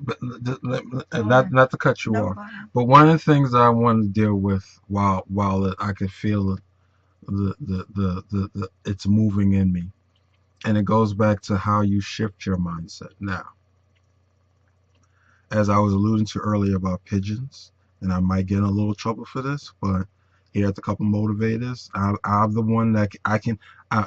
but Go ahead. not to cut you No, off, go ahead. but one of the things that I want to deal with while I can feel it's moving in me, and it goes back to how you shift your mindset. Now, as I was alluding to earlier about pigeons, and I might get in a little trouble for this, but here's a couple motivators. I'm the one that I can. I,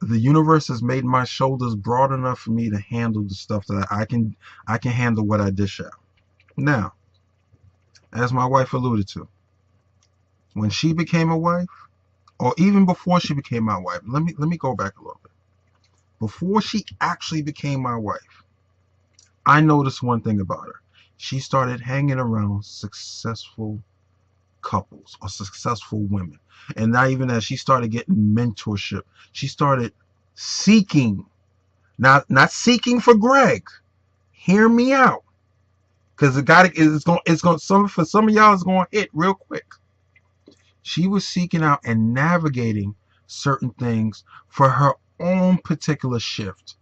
the universe has made my shoulders broad enough for me to handle the stuff that I can. I can handle what I dish out. Now, as my wife alluded to, when she became a wife, or even before she became my wife, let me go back a little bit. Before she actually became my wife, I noticed one thing about her. She started hanging around successful couples or successful women. And not even that, she started getting mentorship. She started seeking, not seeking for Greg. Hear me out. Because it's going some for some of y'all it's going to hit real quick. She was seeking out and navigating certain things for her own particular shift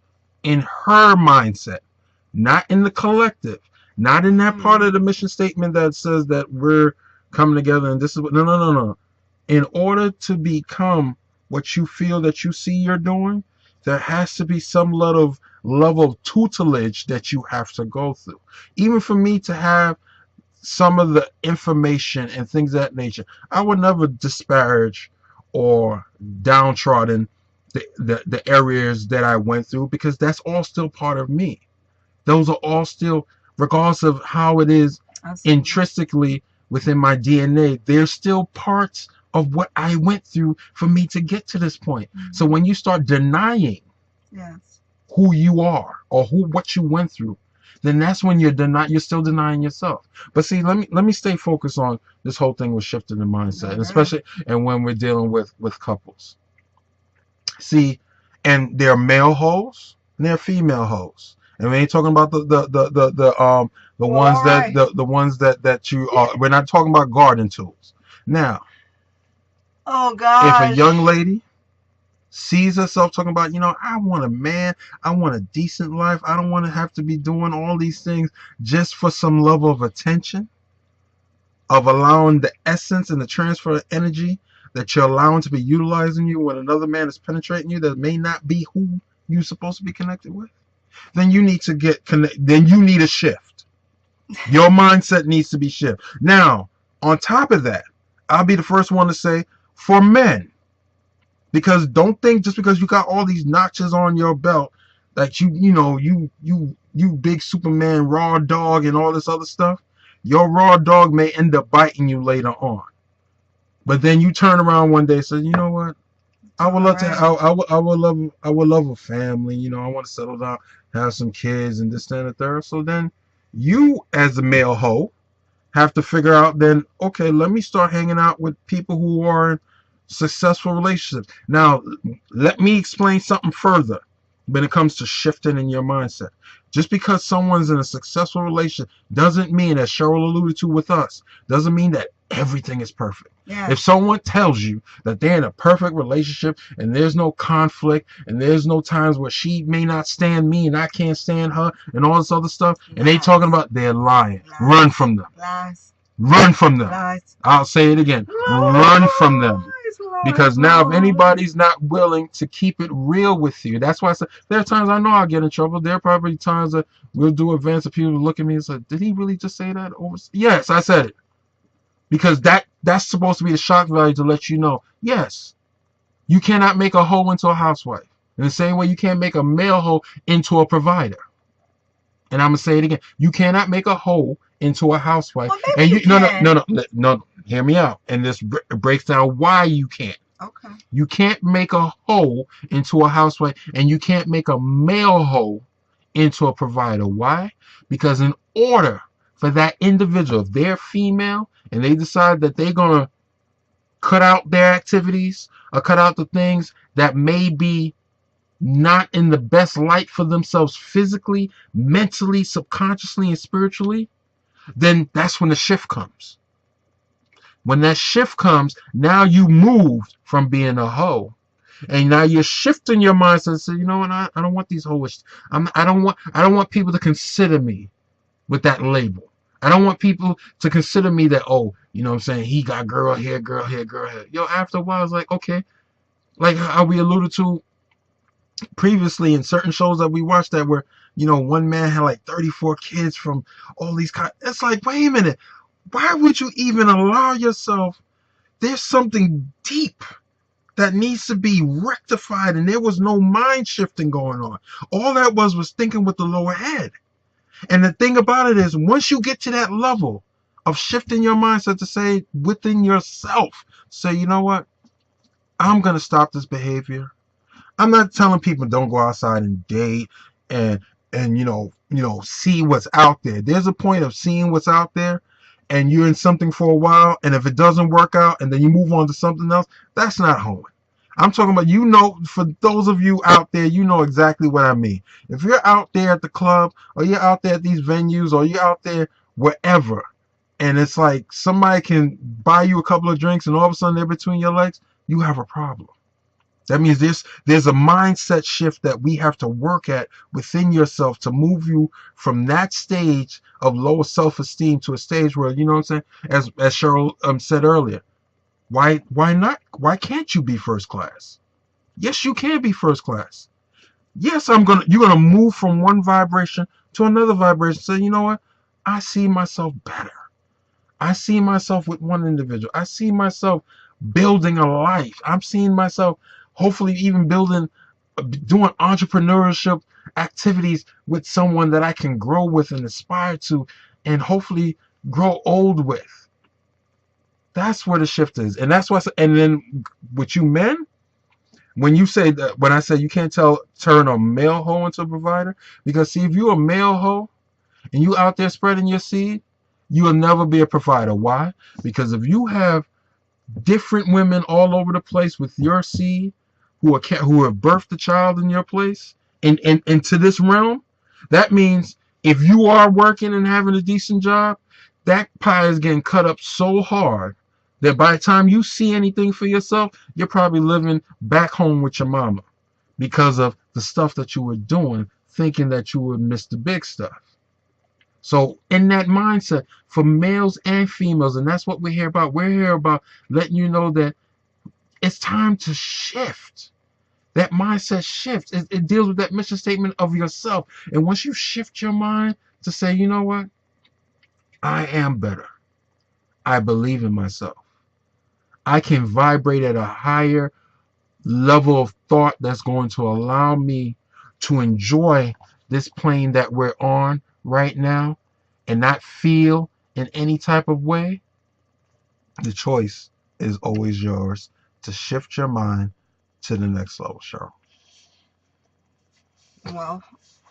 in her mindset, not in the collective, not in that part of the mission statement that says that we're coming together and this is what, no. In order to become what you feel that you see you're doing, there has to be some level of tutelage that you have to go through. Even for me to have some of the information and things of that nature, I would never disparage or downtrodden the areas that I went through, because that's all still part of me. Those are all still, regardless of how it is intrinsically within my DNA, they're still parts of what I went through for me to get to this point. So when you start denying Yes. who you are or what you went through, then that's when you're still denying yourself. But see, let me stay focused on this whole thing with shifting the mindset, and especially and when we're dealing with couples. See, and there are male hoes and there are female hoes. And we ain't talking about the ones that the ones that you are. We're not talking about garden tools. Now, Oh if a gosh. young lady sees herself talking about, I want a man, I want a decent life, I don't want to have to be doing all these things just for some level of attention, of allowing the essence and the transfer of energy that you're allowing to be utilizing you when another man is penetrating you that may not be who you're supposed to be connected with, then you need to get connected. Then you need a shift. Your mindset needs to be shifted. Now, on top of that, I'll be the first one to say, for men, because don't think just because you got all these notches on your belt that you big Superman raw dog and all this other stuff. Your raw dog may end up biting you later on. But then you turn around one day and say, you know what? I would love to. I would love a family. I want to settle down, have some kids, and this, that, and the third. So then, you as a male hoe have to figure out. Then, okay, let me start hanging out with people who are in successful relationships. Now, let me explain something further when it comes to shifting in your mindset. Just because someone's in a successful relationship doesn't mean, as Cheryl alluded to with us, doesn't mean that everything is perfect. Yes. If someone tells you that they're in a perfect relationship and there's no conflict and there's no times where she may not stand me and I can't stand her and all this other stuff, and they talking about, they're lying. Run from them. Run from them. I'll say it again. Run from them. Because now, if anybody's not willing to keep it real with you, that's why I said there are times I know I'll get in trouble. There are probably times that we'll do events and people look at me and say, "Did he really just say that?" Yes, I said it. Because that's supposed to be the shock value to let you know, yes, you cannot make a hoe into a housewife. In the same way you can't make a male hoe into a provider. And I'm gonna say it again. You cannot make a hoe into a housewife. Well, maybe you can. No. Hear me out. And this breaks down why you can't. Okay. You can't make a hoe into a housewife, and you can't make a male hoe into a provider. Why? Because in order for that individual, if they're female and they decide that they're gonna cut out their activities or cut out the things that may be not in the best light for themselves physically, mentally, subconsciously, and spiritually, then that's when the shift comes. When that shift comes, now you moved from being a hoe, and now you're shifting your mindset and say, you know what, I don't want these hoes. I don't want people to consider me with that label. I don't want people to consider me that, oh, you know what I'm saying, he got girl here, girl here, girl here. Yo, after a while, it's like, okay, like how we alluded to previously in certain shows that we watched that were, one man had like 34 kids from all these kinds. It's like, wait a minute, why would you even allow yourself? There's something deep that needs to be rectified, and there was no mind shifting going on. All that was thinking with the lower head. And the thing about it is, once you get to that level of shifting your mindset to say within yourself, say, you know what, I'm going to stop this behavior. I'm not telling people don't go outside and date and see what's out there. There's a point of seeing what's out there, and you're in something for a while, and if it doesn't work out and then you move on to something else, that's not hoeing. I'm talking about, for those of you out there, you know exactly what I mean. If you're out there at the club, or you're out there at these venues, or you're out there wherever, and it's like somebody can buy you a couple of drinks and all of a sudden they're between your legs, you have a problem. That means there's a mindset shift that we have to work at within yourself to move you from that stage of lower self-esteem to a stage where, you know what I'm saying, as Cheryl said earlier, why not? Why can't you be first class? Yes, you can be first class. Yes, you're gonna move from one vibration to another vibration. Say, you know what? I see myself better. I see myself with one individual. I see myself building a life. I'm seeing myself hopefully even doing entrepreneurship activities with someone that I can grow with and aspire to and hopefully grow old with. That's where the shift is. And that's why, and then with you men, when I say you can't turn a male hoe into a provider, because see, if you're a male hoe and you out there spreading your seed, you will never be a provider. Why? Because if you have different women all over the place with your seed who have birthed the child in your place into this realm, that means if you are working and having a decent job, that pie is getting cut up so hard that by the time you see anything for yourself, you're probably living back home with your mama because of the stuff that you were doing, thinking that you would miss the big stuff. So in that mindset for males and females, and that's what we're here about. We're here about letting you know that it's time to shift. That mindset shift. It deals with that mission statement of yourself. And once you shift your mind to say, you know what? I am better. I believe in myself. I can vibrate at a higher level of thought that's going to allow me to enjoy this plane that we're on right now and not feel in any type of way. The choice is always yours to shift your mind to the next level, Cheryl. Well,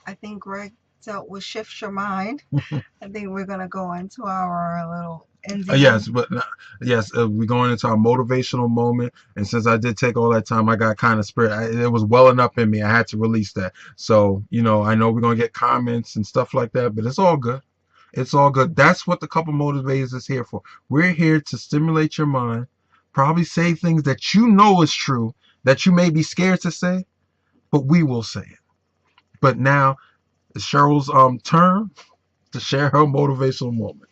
I think Greg dealt with shift your mind. I think we're going to go into our little ending. Yes, we're going into our motivational moment. And since I did take all that time, I got kind of spirit. It was welling up in me. I had to release that. So, I know we're going to get comments and stuff like that, but it's all good. It's all good. That's what the Couple Motivators is here for. We're here to stimulate your mind, probably say things that you know is true, that you may be scared to say, but we will say it. But now it's Cheryl's turn to share her motivational moment.